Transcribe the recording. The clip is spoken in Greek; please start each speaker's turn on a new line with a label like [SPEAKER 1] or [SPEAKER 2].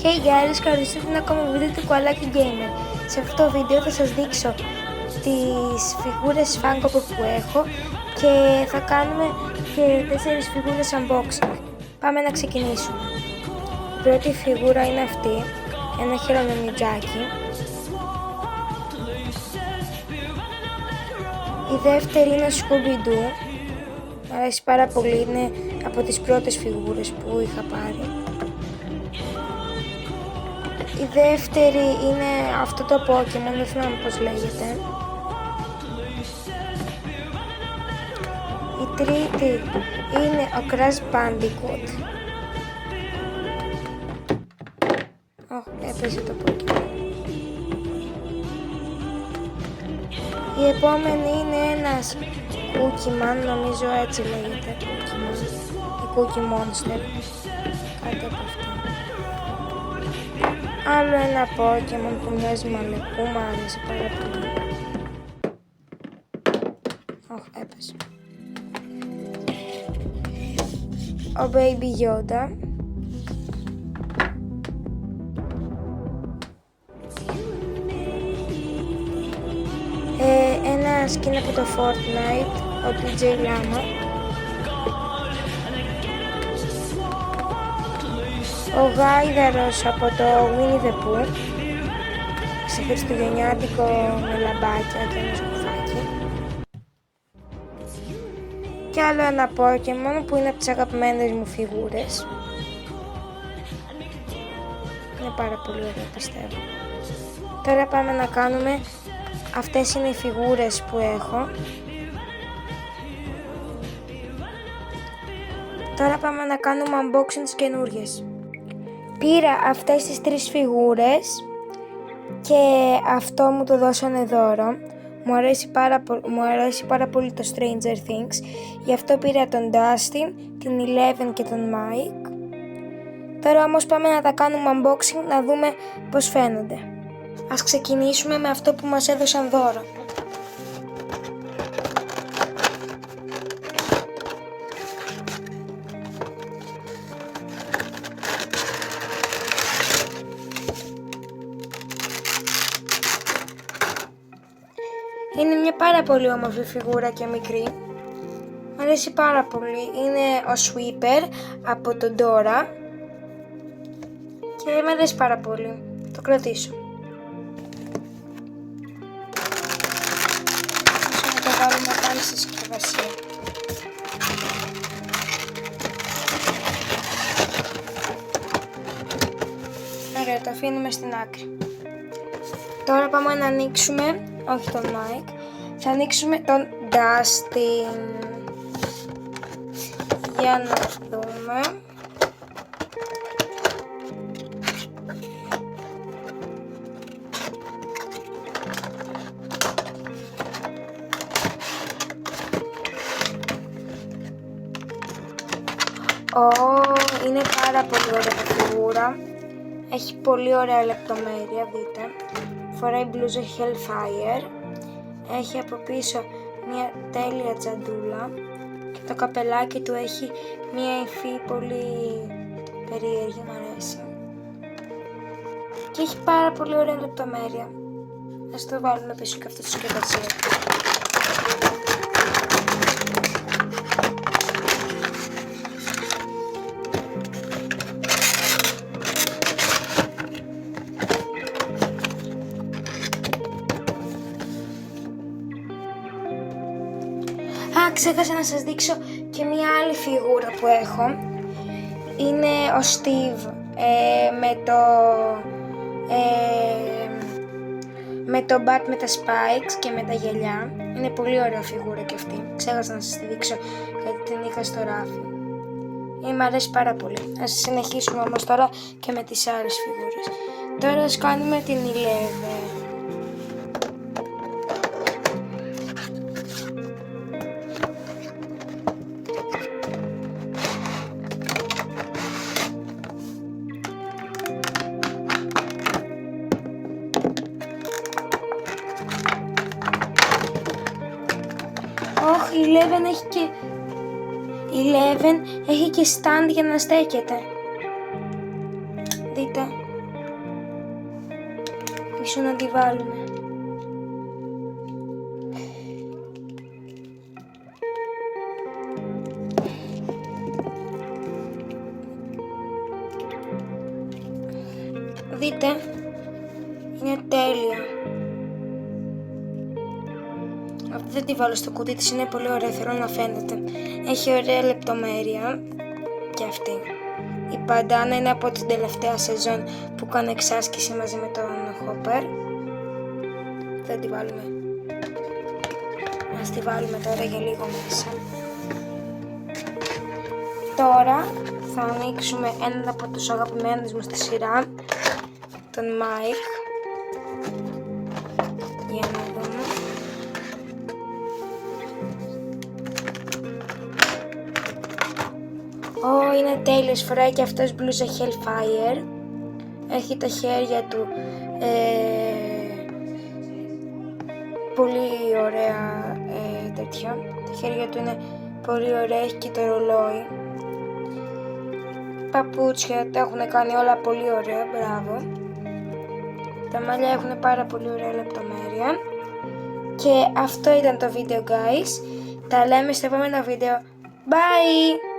[SPEAKER 1] Hey guys, καλώς ήρθατε σε ένα ακόμα βίντεο του Koalaki Gamer. Σε αυτό το βίντεο θα σας δείξω τις φιγούρες Funko Pop που έχω και θα κάνουμε και 4 φιγούρες unboxing. Πάμε να ξεκινήσουμε. Η πρώτη φιγούρα είναι αυτή, ένα χειρονομιτζάκι. Η δεύτερη είναι Scooby-Doo. Μου αρέσει πάρα πολύ, είναι από τις πρώτες φιγούρες που είχα πάρει. Η δεύτερη είναι αυτό το Pokemon, δεν θυμάμαι πώς λέγεται. Η τρίτη είναι ο Crash Bandicoot. Έπεσε το Pokemon. Η επόμενη είναι ένας Cookie-Man, νομίζω έτσι λέγεται, Cookie-Man. Η Cookie Monster. Κάτι από αυτό. Άλλο ένα Pokemon που μοιάζει με αλεπού, μου άρεσε πάρα πολύ. Έπεσε. Ο Baby Yoda. Ένα skin από το Fortnite, ο DJ Llama. Ο γάιδαρος από το Winnie the Pooh, σε χριστουγεννιάτικο με λαμπάκια και ένα σκουφάκι. Και άλλο ένα Pokemon που είναι από τις αγαπημένες μου φιγούρες. Είναι πάρα πολύ ωραίο, πιστεύω. Τώρα πάμε να κάνουμε, αυτές είναι οι φιγούρες που έχω. Τώρα πάμε να κάνουμε unboxing τις καινούριες. Πήρα αυτές τις 3 φιγούρες και αυτό μου το δώσανε δώρο. Μου αρέσει πάρα πολύ το Stranger Things. Γι' αυτό πήρα τον Dustin, την Eleven και τον Mike. Τώρα όμως πάμε να τα κάνουμε unboxing, να δούμε πώς φαίνονται. Ας ξεκινήσουμε με αυτό που μας έδωσαν δώρο. Είναι μια πάρα πολύ όμορφη φιγούρα και μικρή. Μου αρέσει πάρα πολύ. Είναι ο Sweeper από τον Dora. Και μου αρέσει πάρα πολύ. Το κρατήσω. Θα το βάλουμε πάλι στη συσκευασία. Ωραία, το αφήνουμε στην άκρη. Τώρα πάμε να ανοίξουμε, όχι τον Mike, θα ανοίξουμε τον Dustin. Για να δούμε. Είναι πάρα πολύ ωραία φιγούρα. Έχει πολύ ωραία λεπτομέρεια, δείτε. Φοράει μπλούζα Hellfire. Έχει από πίσω μια τέλεια τσαντούλα. Και το καπελάκι του έχει μια υφή πολύ περίεργη, μου αρέσει. Και έχει πάρα πολύ ωραία λεπτομέρεια. Ας το βάλουμε πίσω και αυτό στη συσκευασία. Ξέχασα να σας δείξω και μία άλλη φιγούρα που έχω. Είναι ο Steve με το bat με τα spikes και με τα γυαλιά. Είναι πολύ ωραία φιγούρα και αυτή. Ξέχασα να σας τη δείξω γιατί την είχα στο ράφι. Μ' αρέσει πάρα πολύ. Ας συνεχίσουμε όμως τώρα και με τις άλλες φιγούρες. Τώρα ας κάνουμε την Eleven. Η Eleven έχει και stand για να στέκεται. Δείτε, πίσω να τη βάλουμε. Δείτε, είναι τέλεια. Αυτή δεν τη βάλω στο κουτί της, είναι πολύ ωραία, θέλω να φαίνεται. Έχει ωραία λεπτομέρεια και αυτή. Η μπαντάνα είναι από την τελευταία σεζόν που κάνω εξάσκηση μαζί με τον Χόπερ. Δεν τη βάλουμε. Ας τη βάλουμε τώρα για λίγο μέσα. Τώρα θα ανοίξουμε έναν από τους αγαπημένους μου στη σειρά, τον Μάικ. Για να δούμε. Είναι τέλειος, φοράει και αυτός μπλούζα Hellfire. Έχει τα χέρια του πολύ ωραία τέτοια. Τα χέρια του είναι πολύ ωραία, έχει και το ρολόι. Παπούτσια τα έχουν κάνει όλα πολύ ωραία, μπράβο. Τα μαλλιά έχουν πάρα πολύ ωραία λεπτομέρεια. Και αυτό ήταν το βίντεο guys. Τα λέμε στο επόμενο βίντεο. Bye!